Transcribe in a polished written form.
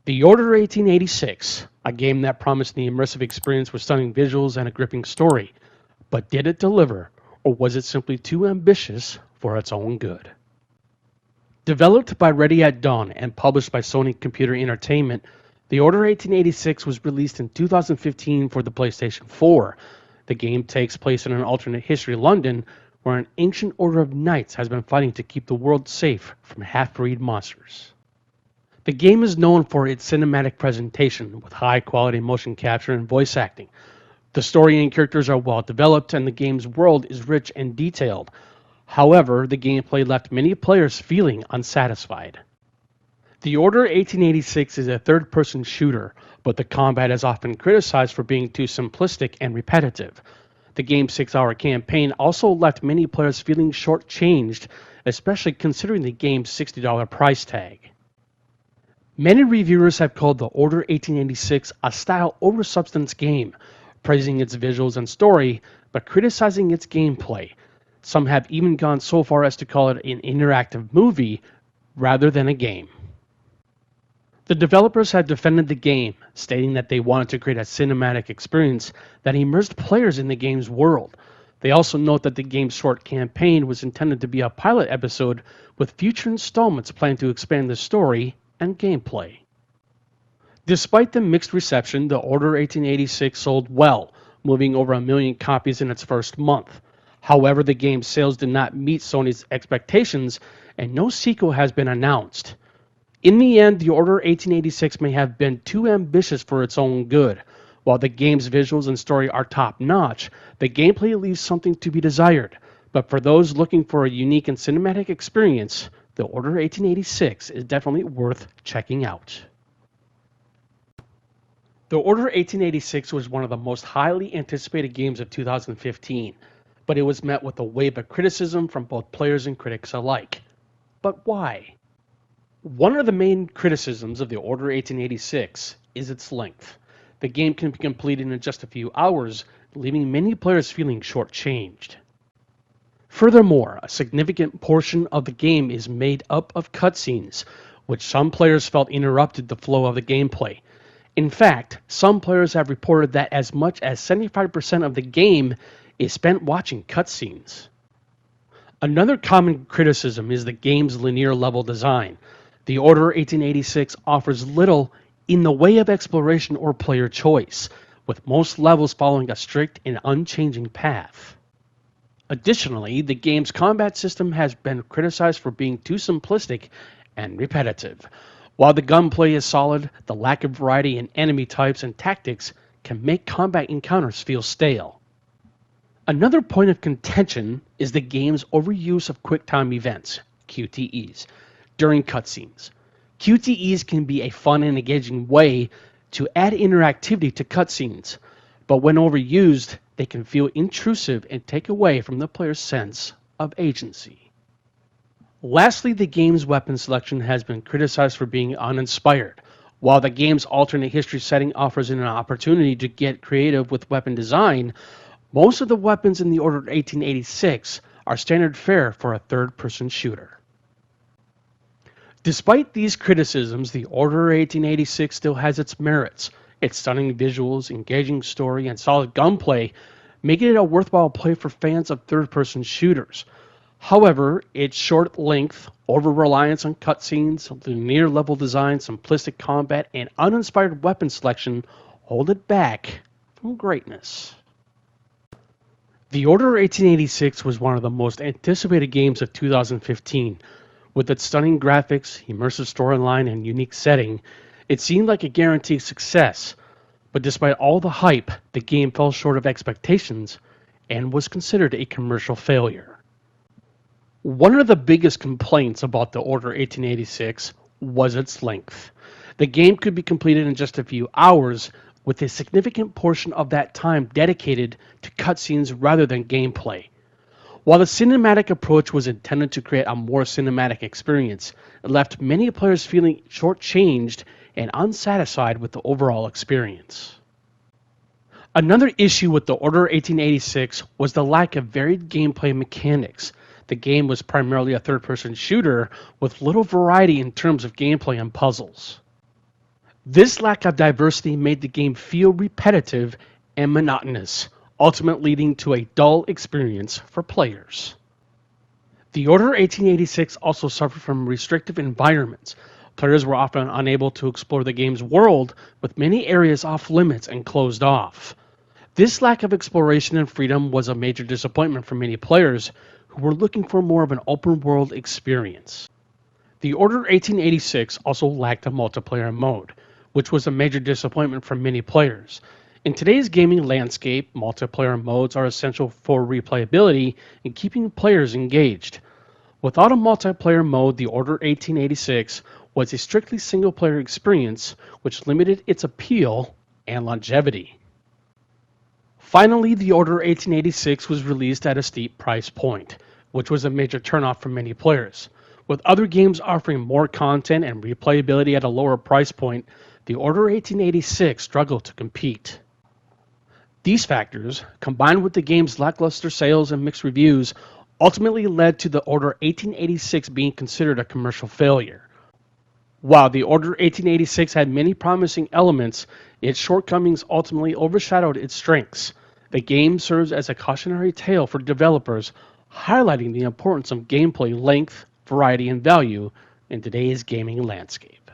The Order 1886, a game that promised the immersive experience with stunning visuals and a gripping story. But did it deliver, or was it simply too ambitious for its own good? Developed by Ready at Dawn and published by Sony Computer Entertainment, The Order 1886 was released in 2015 for the PlayStation 4. The game takes place in an alternate history London, where an ancient order of knights has been fighting to keep the world safe from half-breed monsters. The game is known for its cinematic presentation, with high-quality motion capture and voice acting. The story and characters are well developed, and the game's world is rich and detailed. However, the gameplay left many players feeling unsatisfied. The Order 1886 is a third-person shooter, but the combat is often criticized for being too simplistic and repetitive. The game's 6-hour campaign also left many players feeling shortchanged, especially considering the game's $60 price tag. Many reviewers have called The Order 1886 a style over substance game, praising its visuals and story, but criticizing its gameplay. Some have even gone so far as to call it an interactive movie rather than a game. The developers have defended the game, stating that they wanted to create a cinematic experience that immersed players in the game's world. They also note that the game's short campaign was intended to be a pilot episode, with future installments planned to expand the story and gameplay. Despite the mixed reception, The Order 1886 sold well, moving over 1 million copies in its first month. However, the game's sales did not meet Sony's expectations, and no sequel has been announced. In the end, The Order 1886 may have been too ambitious for its own good. While the game's visuals and story are top-notch, the gameplay leaves something to be desired. But for those looking for a unique and cinematic experience, The Order 1886 is definitely worth checking out. The Order 1886 was one of the most highly anticipated games of 2015, but it was met with a wave of criticism from both players and critics alike. But why? One of the main criticisms of The Order 1886 is its length. The game can be completed in just a few hours, leaving many players feeling shortchanged. Furthermore, a significant portion of the game is made up of cutscenes, which some players felt interrupted the flow of the gameplay. In fact, some players have reported that as much as 75% of the game is spent watching cutscenes. Another common criticism is the game's linear level design. The Order 1886 offers little in the way of exploration or player choice, with most levels following a strict and unchanging path. Additionally, the game's combat system has been criticized for being too simplistic and repetitive. While the gunplay is solid, the lack of variety in enemy types and tactics can make combat encounters feel stale. Another point of contention is the game's overuse of QuickTime events, QTEs, during cutscenes. QTEs can be a fun and engaging way to add interactivity to cutscenes, but when overused, they can feel intrusive and take away from the player's sense of agency. Lastly, the game's weapon selection has been criticized for being uninspired. While the game's alternate history setting offers an opportunity to get creative with weapon design, most of the weapons in the Order 1886 are standard fare for a third-person shooter. Despite these criticisms, the Order 1886 still has its merits. Its stunning visuals, engaging story, and solid gunplay make it a worthwhile play for fans of third-person shooters. However, its short length, over-reliance on cutscenes, linear level design, simplistic combat, and uninspired weapon selection hold it back from greatness. The Order 1886 was one of the most anticipated games of 2015. With its stunning graphics, immersive storyline, and unique setting, it seemed like a guaranteed success. But despite all the hype, the game fell short of expectations and was considered a commercial failure. One of the biggest complaints about the Order 1886 was its length. The game could be completed in just a few hours, with a significant portion of that time dedicated to cutscenes rather than gameplay. While the cinematic approach was intended to create a more cinematic experience, it left many players feeling shortchanged and unsatisfied with the overall experience. Another issue with the Order 1886 was the lack of varied gameplay mechanics. The game was primarily a third-person shooter with little variety in terms of gameplay and puzzles. This lack of diversity made the game feel repetitive and monotonous, ultimately leading to a dull experience for players. The Order 1886 also suffered from restrictive environments. Players were often unable to explore the game's world, with many areas off limits and closed off. This lack of exploration and freedom was a major disappointment for many players who were looking for more of an open world experience. The Order 1886 also lacked a multiplayer mode, which was a major disappointment for many players. In today's gaming landscape, multiplayer modes are essential for replayability and keeping players engaged. Without a multiplayer mode, the Order 1886 was a strictly single-player experience, which limited its appeal and longevity. Finally, the Order 1886 was released at a steep price point, which was a major turnoff for many players. With other games offering more content and replayability at a lower price point, the Order 1886 struggled to compete. These factors, combined with the game's lackluster sales and mixed reviews, ultimately led to the Order 1886 being considered a commercial failure. While the Order 1886 had many promising elements, its shortcomings ultimately overshadowed its strengths. The game serves as a cautionary tale for developers, highlighting the importance of gameplay length, variety, and value in today's gaming landscape.